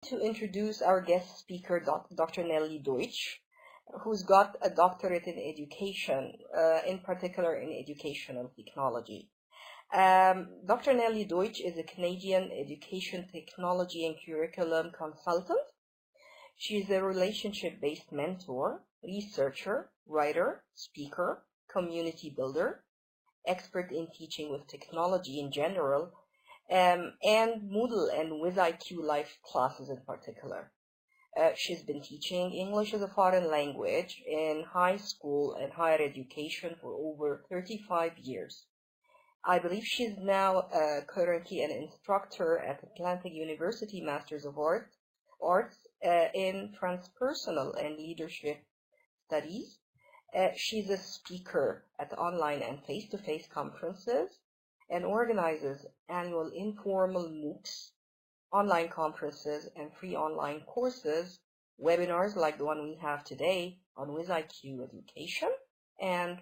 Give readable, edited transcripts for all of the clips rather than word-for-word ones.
to introduce our guest speaker, Dr. Nellie Deutsch, who's got a doctorate in education, in particular in educational technology. Dr. Nellie Deutsch is a Canadian education technology and curriculum consultant. She's a relationship-based mentor, researcher, writer, speaker, community builder, expert in teaching with technology in general, and Moodle and WizIQ live classes in particular. She's been teaching English as a foreign language in high school and higher education for over 35 years. I believe she's now currently an instructor at Atlantic University Masters of Arts in Transpersonal and Leadership Studies. She's a speaker at online and face-to-face conferences and organizes annual informal MOOCs, online conferences, and free online courses, webinars like the one we have today on WizIQ Education, and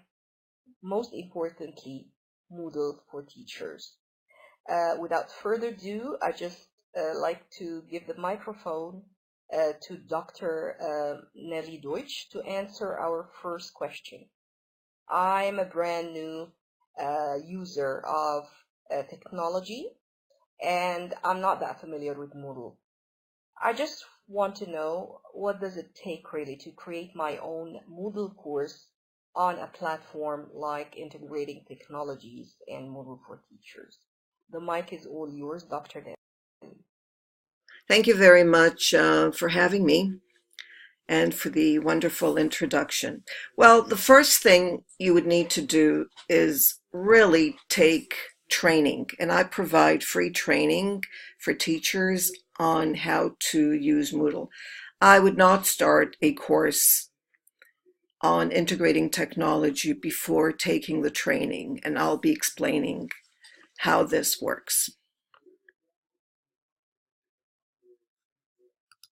most importantly, Moodle for teachers. Without further ado, I just like to give the microphone to Dr. Nellie Deutsch to answer our first question. I'm a brand new user of technology, and I'm not that familiar with Moodle. I just want to know, what does it take really to create my own Moodle course on a platform like Integrating Technologies and Moodle for Teachers? The mic is all yours, Dr. Nellie. Thank you very much for having me and for the wonderful introduction. Well, the first thing you would need to do is really take training, and I provide free training for teachers on how to use Moodle. I would not start a course on integrating technology before taking the training, and I'll be explaining how this works.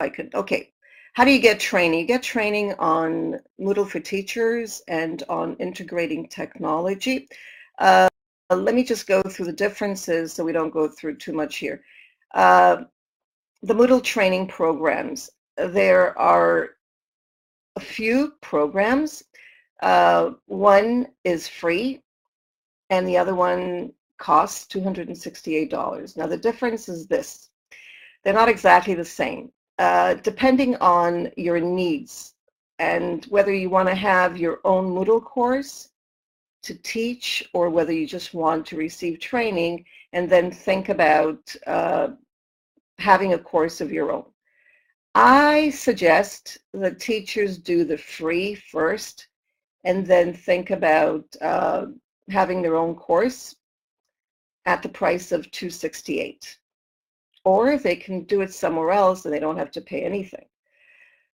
Okay. How do you get training? You get training on Moodle for Teachers and on integrating technology. Let me just go through the differences so we don't go through too much here. The Moodle training programs. There are a few programs. One is free and the other one costs $268. Now the difference is this. They're not exactly the same. Depending on your needs and whether you want to have your own Moodle course to teach or whether you just want to receive training and then think about having a course of your own. I suggest that teachers do the free first and then think about having their own course at the price of $268. Or they can do it somewhere else and they don't have to pay anything.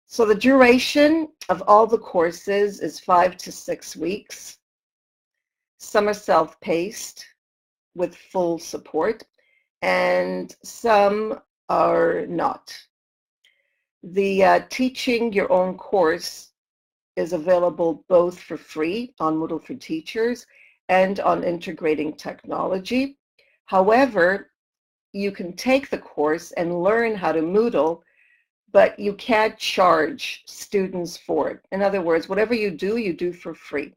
So the duration of all the courses is 5 to 6 weeks. Some are self-paced with full support, and some are not. The teaching your own course is available both for free on Moodle for Teachers and on integrating technology. However, you can take the course and learn how to Moodle, but you can't charge students for it. In other words, whatever you do for free.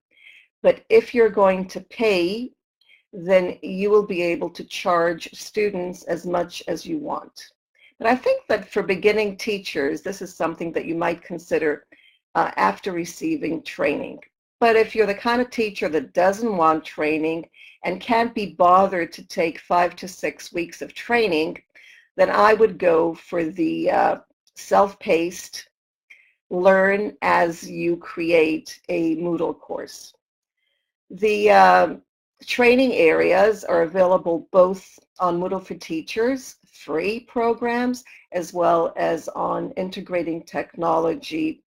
But if you're going to pay, then you will be able to charge students as much as you want. But I think that for beginning teachers, this is something that you might consider after receiving training. But if you're the kind of teacher that doesn't want training and can't be bothered to take 5 to 6 weeks of training, then I would go for the self-paced, learn as you create a Moodle course. The training areas are available both on Moodle for Teachers, free programs, as well as on integrating technology,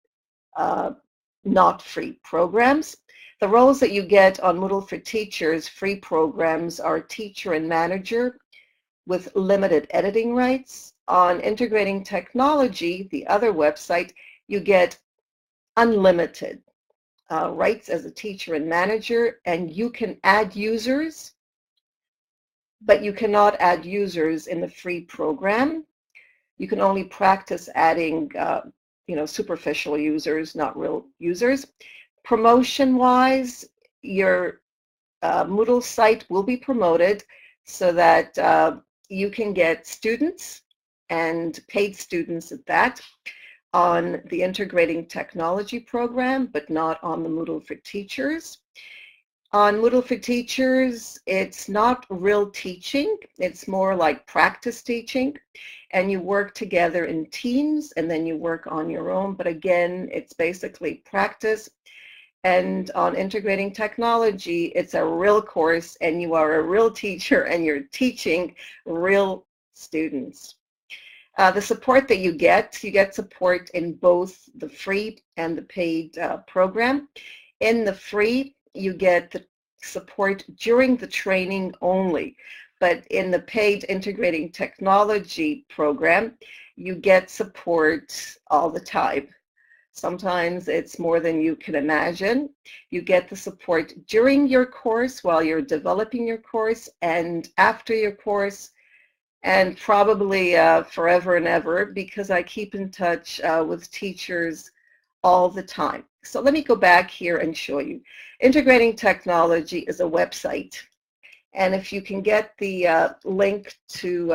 not free programs. The roles that you get on Moodle for Teachers free programs are teacher and manager with limited editing rights. On integrating technology, the other website, you get unlimited rights as a teacher and manager, and you can add users, but you cannot add users in the free program. You can only practice adding, superficial users, not real users. Promotion-wise, your Moodle site will be promoted so that you can get students and paid students at that on the Integrating Technology program, but not on the Moodle for Teachers. On Moodle for Teachers, it's not real teaching. It's more like practice teaching, and you work together in teams, and then you work on your own. But again, it's basically practice. And on Integrating Technology, it's a real course, and you are a real teacher, and you're teaching real students. The support that you get support in both the free and the paid program. In the free, you get the support during the training only, but in the paid Integrating Technology program, you get support all the time. Sometimes it's more than you can imagine. You get the support during your course while you're developing your course and after your course, and probably forever and ever, because I keep in touch with teachers all the time. So let me go back here and show you. Integrating Technology is a website, and if you can get the link to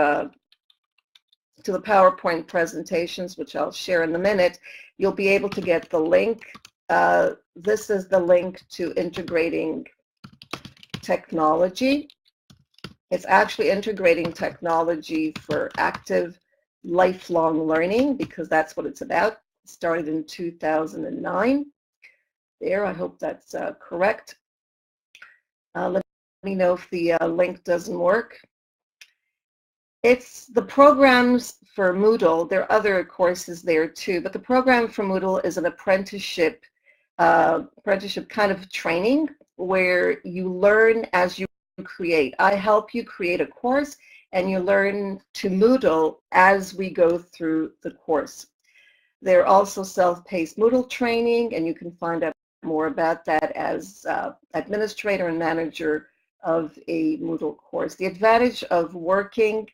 the PowerPoint presentations, which I'll share in a minute, you'll be able to get the link. This is the link to Integrating Technology. It's actually Integrating Technology for Active Lifelong Learning, because that's what it's about. It started in 2009. There, I hope that's correct. Let me know if the link doesn't work. It's the programs for Moodle. There are other courses there too, but the program for Moodle is an apprenticeship kind of training where you learn as you create. I help you create a course, and you learn to Moodle as we go through the course. There are also self-paced Moodle training, and you can find out more about that as administrator and manager of a Moodle course. The advantage of working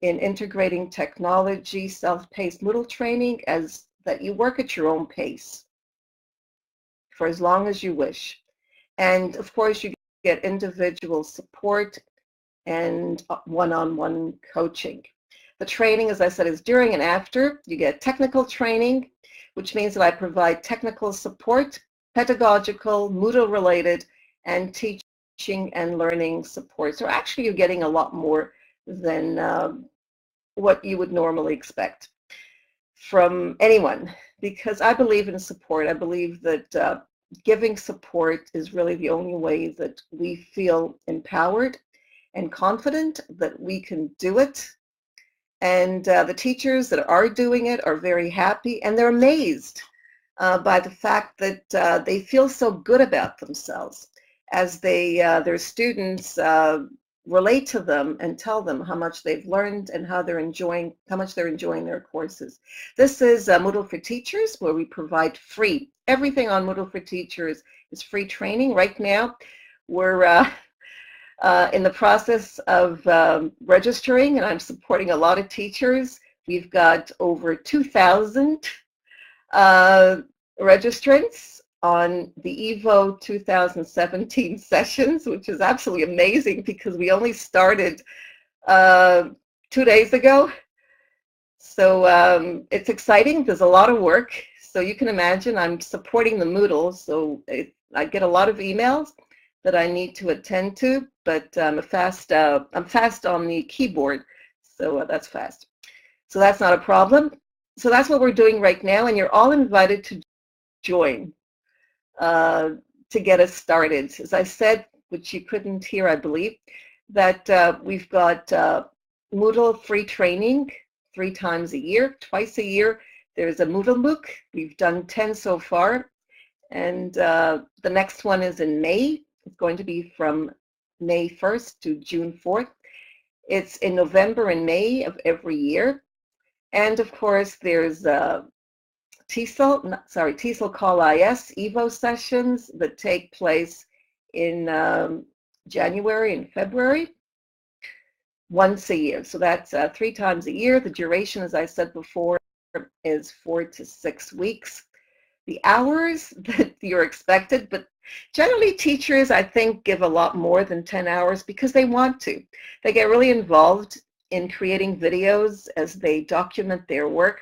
in Integrating Technology self-paced Moodle training is that you work at your own pace for as long as you wish. And of course, you get individual support and one-on-one coaching. The training, as I said, is during and after. You get technical training, which means that I provide technical support, pedagogical, Moodle-related, and teaching and learning support. So actually, you're getting a lot more than what you would normally expect from anyone, because I believe in support. I believe that giving support is really the only way that we feel empowered and confident that we can do it. And the teachers that are doing it are very happy, and they're amazed by the fact that they feel so good about themselves as their students relate to them and tell them how much they've learned and how much they're enjoying their courses. This is Moodle for Teachers, where we provide free. Everything on Moodle for Teachers is free training. Right now, we're in the process of registering, and I'm supporting a lot of teachers. We've got over 2,000 registrants on the EVO 2017 sessions, which is absolutely amazing because we only started 2 days ago. So it's exciting. There's a lot of work. So you can imagine I'm supporting the Moodle, so I get a lot of emails that I need to attend to, but I'm fast on the keyboard, so that's fast. So that's not a problem. So that's what we're doing right now, and you're all invited to join to get us started. As I said, which you couldn't hear, I believe, that we've got Moodle free training 3 times a year, twice a year. There's a Moodle MOOC. We've done 10 so far, and the next one is in May. It's going to be from May 1st to June 4th. It's in November and May of every year. And of course, there's TESOL Call IS EVO sessions that take place in January and February. once a year. So that's 3 times a year. The duration, as I said before, is 4 to 6 weeks. The hours that you're expected, but generally teachers, I think, give a lot more than 10 hours because they want to. They get really involved in creating videos as they document their work,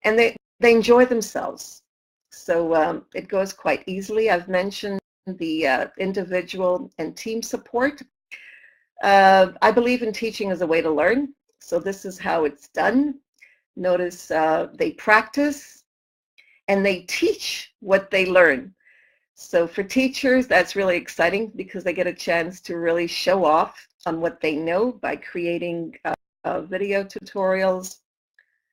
and they enjoy themselves. So it goes quite easily. I've mentioned the individual and team support. I believe in teaching as a way to learn, so this is how it's done. Notice they practice and they teach what they learn. So for teachers, that's really exciting because they get a chance to really show off on what they know by creating video tutorials,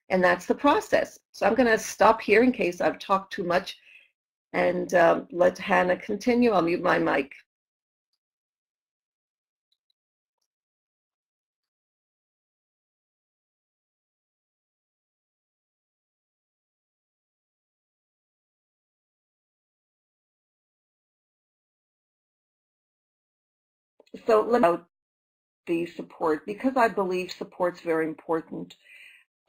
and that's the process. So I'm going to stop here in case I've talked too much and let Hanaa continue. I'll mute my mic. So let me about the support, because I believe support's very important.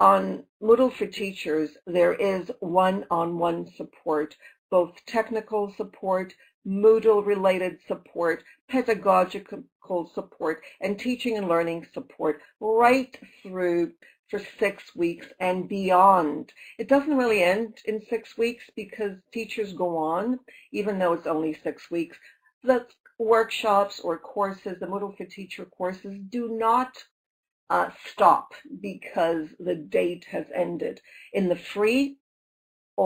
On Moodle for Teachers, there is one-on-one support, both technical support, Moodle-related support, pedagogical support, and teaching and learning support right through for 6 weeks and beyond. It doesn't really end in 6 weeks because teachers go on, even though it's only 6 weeks. The workshops or courses, the Moodle for Teacher courses, do not stop because the date has ended. In the free